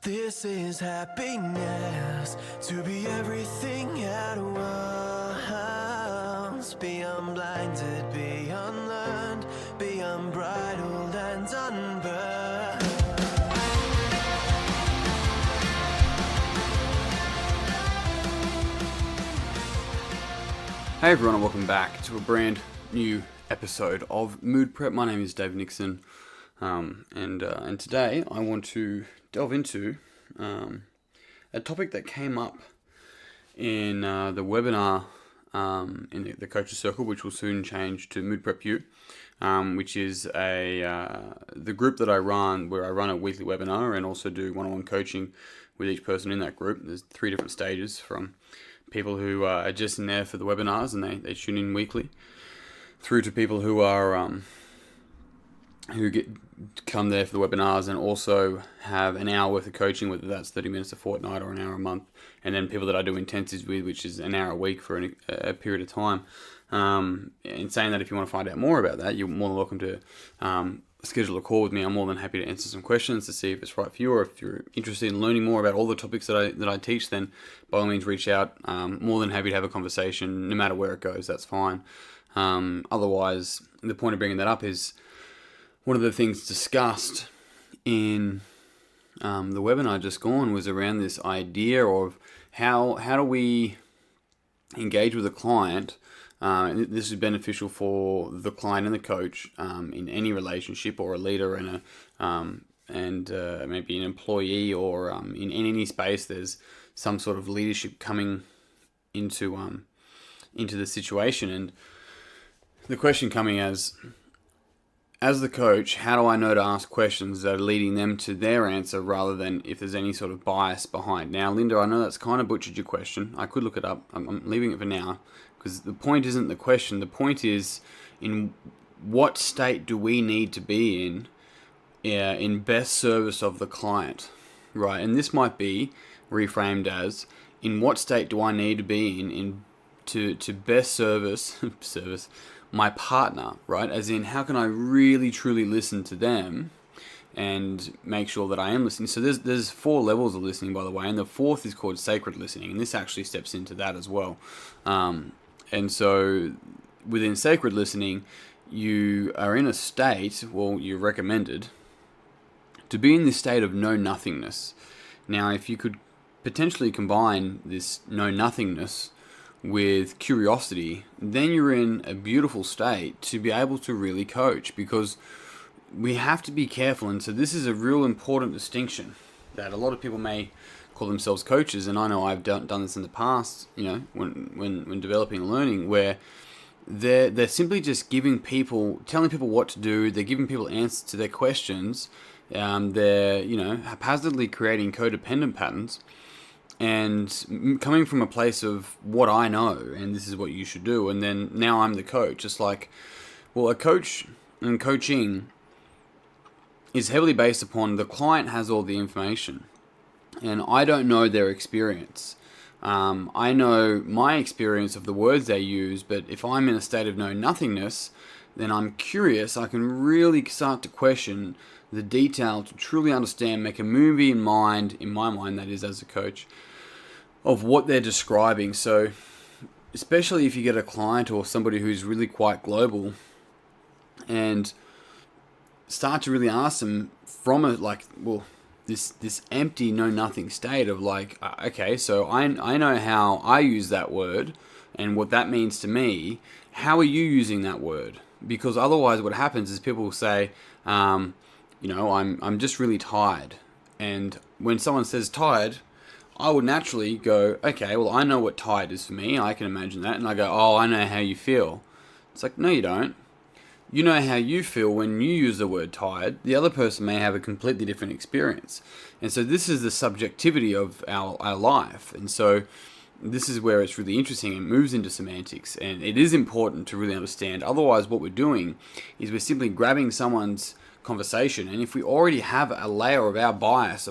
This is happiness, to be everything at once. Be unblinded, be unlearned, be unbridled and unburned. Hey everyone, and welcome back to a brand new episode of Mood Prep. My name is Dave Nixon, and today I want to delve into a topic that came up in the webinar in the Coaches Circle, which will soon change to Mood Prep U, which is the group that I run, where I run a weekly webinar and also do one-on-one coaching with each person in that group. There's 3 different stages, from people who are just in there for the webinars and they tune in weekly, through to people who are come there for the webinars and also have an hour worth of coaching, whether that's 30 minutes a fortnight or an hour a month, and then people that I do intensives with, which is an hour a week for a period of time. In saying that, if you want to find out more about that, you're more than welcome to schedule a call with me. I'm more than happy to answer some questions to see if it's right for you, or if you're interested in learning more about all the topics that I teach, then by all means reach out. More than happy to have a conversation, no matter where it goes, that's fine. Otherwise, the point of bringing that up is one of the things discussed in the webinar just gone was around this idea of how do we engage with a client. And this is beneficial for the client and the coach in any relationship, or a leader and maybe an employee, or in any space there's some sort of leadership coming into the situation. And the question coming as the coach, how do I know to ask questions that are leading them to their answer, rather than if there's any sort of bias behind? Now, Linda, I know that's kind of butchered your question. I could look it up. I'm leaving it for now, because the point isn't the question. The point is, in what state do we need to be in best service of the client, right? And this might be reframed as, in what state do I need to be in to best service my partner, right? As in, how can I really truly listen to them and make sure that I am listening? So there's 4 levels of listening, by the way, and the 4th is called sacred listening, and this actually steps into that as well. And so within sacred listening, you are in a state, well, you're recommended to be in this state of know-nothingness. Now, if you could potentially combine this know-nothingness with curiosity, then you're in a beautiful state to be able to really coach, because we have to be careful. And so this is a real important distinction, that a lot of people may call themselves coaches, and I know I've done this in the past, when developing and learning, where they're simply just telling people what to do. They're giving people answers to their questions. They're haphazardly creating codependent patterns, and coming from a place of what I know, and this is what you should do, and then now I'm the coach. It's like, well, a coach and coaching is heavily based upon the client has all the information, and I don't know their experience. I know my experience of the words they use, but if I'm in a state of know-nothingness, then I'm curious. I can really start to question the detail to truly understand, make a movie in my mind, that is, as a coach, of what they're describing. So especially if you get a client or somebody who's really quite global, and start to really ask them from this empty know-nothing state of okay, so I know how I use that word and what that means to me. How are you using that word? Because otherwise what happens is people will say, I'm just really tired. And when someone says tired, I would naturally go, okay, well, I know what tired is for me. I can imagine that. And I go, oh, I know how you feel. It's like, no, you don't. You know how you feel when you use the word tired. The other person may have a completely different experience. And so this is the subjectivity of our life. And so this is where it's really interesting and moves into semantics. And it is important to really understand. Otherwise, what we're doing is we're simply grabbing someone's conversation. And if we already have a layer of our bias,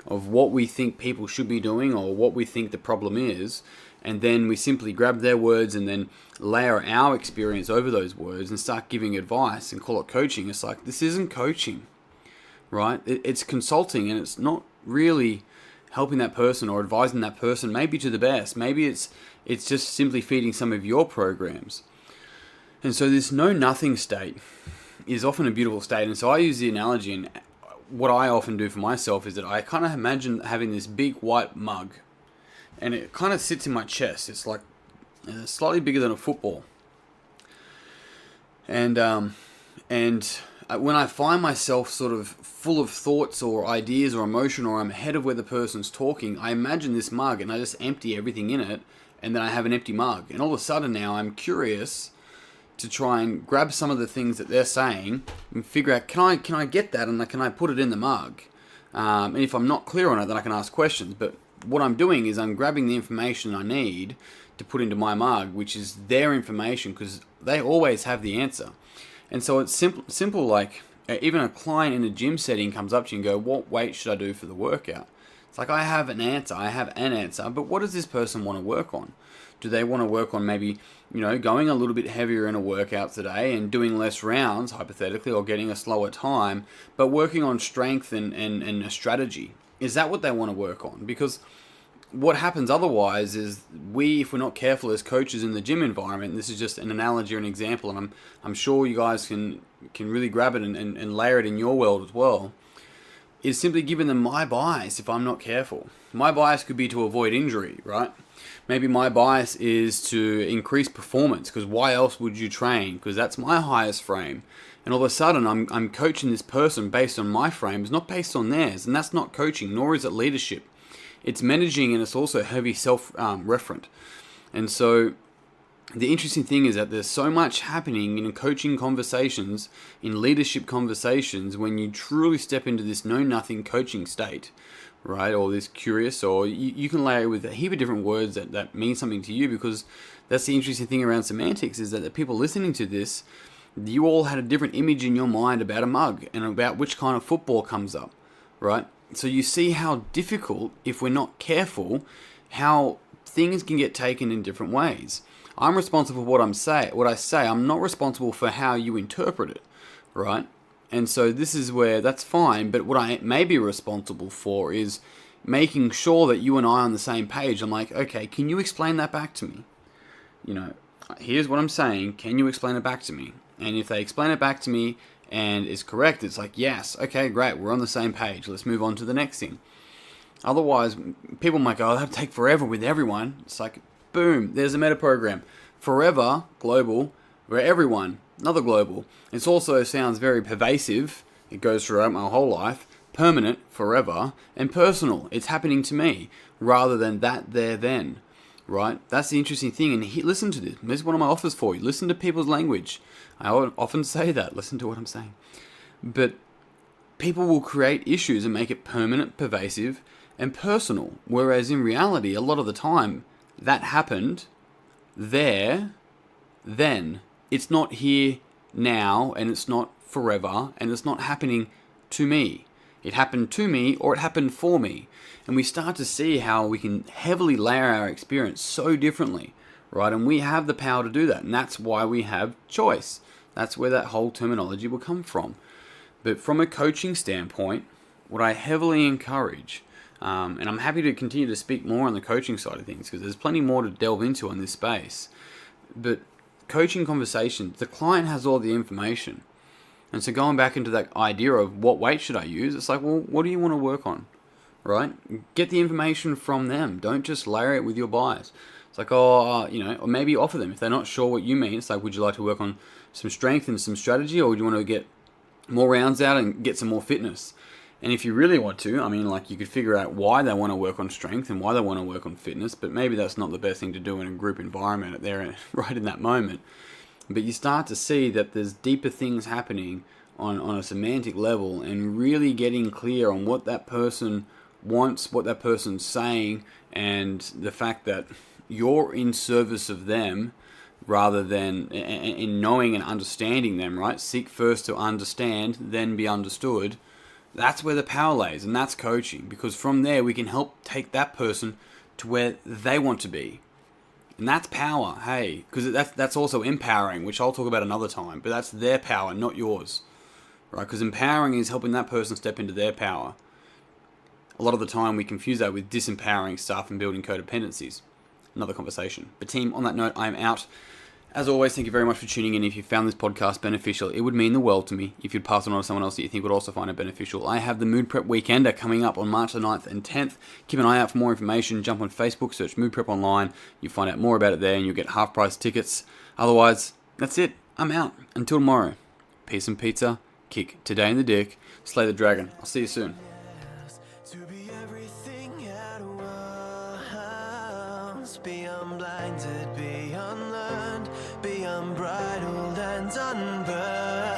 of what we think people should be doing, or what we think the problem is, and then we simply grab their words and then layer our experience over those words and start giving advice and call it coaching, it's like, this isn't coaching, right? It's consulting, and it's not really helping that person or advising that person maybe to the best. Maybe it's just simply feeding some of your programs. And so this know-nothing state is often a beautiful state. And so I use the analogy, and what I often do for myself is that I kind of imagine having this big white mug, and it kind of sits in my chest. It's like slightly bigger than a football. And when I find myself sort of full of thoughts or ideas or emotion, or I'm ahead of where the person's talking, I imagine this mug and I just empty everything in it, and then I have an empty mug. And all of a sudden now I'm curious to try and grab some of the things that they're saying and figure out, can I get that, and can I put it in the mug? And if I'm not clear on it, then I can ask questions. But what I'm doing is I'm grabbing the information I need to put into my mug, which is their information, because they always have the answer. And so it's simple like even a client in a gym setting comes up to you and go, what weight should I do for the workout? It's like, I have an answer, but what does this person want to work on? Do they want to work on maybe, going a little bit heavier in a workout today and doing less rounds, hypothetically, or getting a slower time, but working on strength and a strategy? Is that what they want to work on? Because what happens otherwise is if we're not careful as coaches in the gym environment, and this is just an analogy or an example, and I'm sure you guys can really grab it and layer it in your world as well, is simply giving them my bias if I'm not careful. My bias could be to avoid injury, right? Maybe my bias is to increase performance, because why else would you train? Because that's my highest frame. And all of a sudden I'm coaching this person based on my frames, not based on theirs. And that's not coaching, nor is it leadership. It's managing, and it's also heavy self-referent. And so the interesting thing is that there's so much happening in coaching conversations, in leadership conversations, when you truly step into this know-nothing coaching state, right? Or this curious, or you can layer it with a heap of different words that mean something to you, because that's the interesting thing around semantics, is that the people listening to this, you all had a different image in your mind about a mug and about which kind of football comes up, right? So you see how difficult, if we're not careful, how things can get taken in different ways. I'm responsible for what I say. I'm not responsible for how you interpret it, right? And so this is where that's fine, but what I may be responsible for is making sure that you and I are on the same page. I'm like, okay, can you explain that back to me? Here's what I'm saying. Can you explain it back to me? And if they explain it back to me and it's correct, it's like, yes, okay, great, we're on the same page. Let's move on to the next thing. Otherwise, people might go, that'll take forever with everyone. It's like, boom, there's a meta program. Forever, global, where everyone, another global. It also sounds very pervasive. It goes throughout my whole life. Permanent, forever, and personal. It's happening to me, rather than that, there, then. Right? That's the interesting thing. And listen to this. This is one of my offers for you. Listen to people's language. I often say that. Listen to what I'm saying. But people will create issues and make it permanent, pervasive, and personal. Whereas in reality, a lot of the time, that happened there, then. It's not here now, and it's not forever, and it's not happening to me. It happened to me, or it happened for me. And we start to see how we can heavily layer our experience so differently, right? And we have the power to do that, and that's why we have choice. That's where that whole terminology will come from. But from a coaching standpoint, what I heavily encourage, and I'm happy to continue to speak more on the coaching side of things, because there's plenty more to delve into in this space, but coaching conversations, the client has all the information. And so going back into that idea of what weight should I use, it's like, well, what do you want to work on, right? Get the information from them. Don't just layer it with your bias. It's like, or maybe offer them. If they're not sure what you mean, it's like, would you like to work on some strength and some strategy, or would you want to get more rounds out and get some more fitness? And if you really want to, you could figure out why they want to work on strength and why they want to work on fitness, but maybe that's not the best thing to do in a group environment right in that moment. But you start to see that there's deeper things happening on a semantic level, and really getting clear on what that person wants, what that person's saying, and the fact that you're in service of them rather than in knowing and understanding them, right? Seek first to understand, then be understood. That's where the power lays, and that's coaching, because from there we can help take that person to where they want to be. And that's power, hey, because that's also empowering, which I'll talk about another time, but that's their power, not yours, right? Because empowering is helping that person step into their power. A lot of the time we confuse that with disempowering stuff and building codependencies. Another conversation. But team, on that note, I'm out. As always, thank you very much for tuning in. If you found this podcast beneficial, it would mean the world to me if you'd pass it on to someone else that you think would also find it beneficial. I have the Mood Prep Weekender coming up on March the 9th and 10th. Keep an eye out for more information. Jump on Facebook, search Mood Prep Online. You'll find out more about it there and you'll get half-price tickets. Otherwise, that's it. I'm out. Until tomorrow. Peace and pizza. Kick today in the dick. Slay the dragon. I'll see you soon. to be everything at once. Be unblinded, be unlearned, be unbridled and unburned.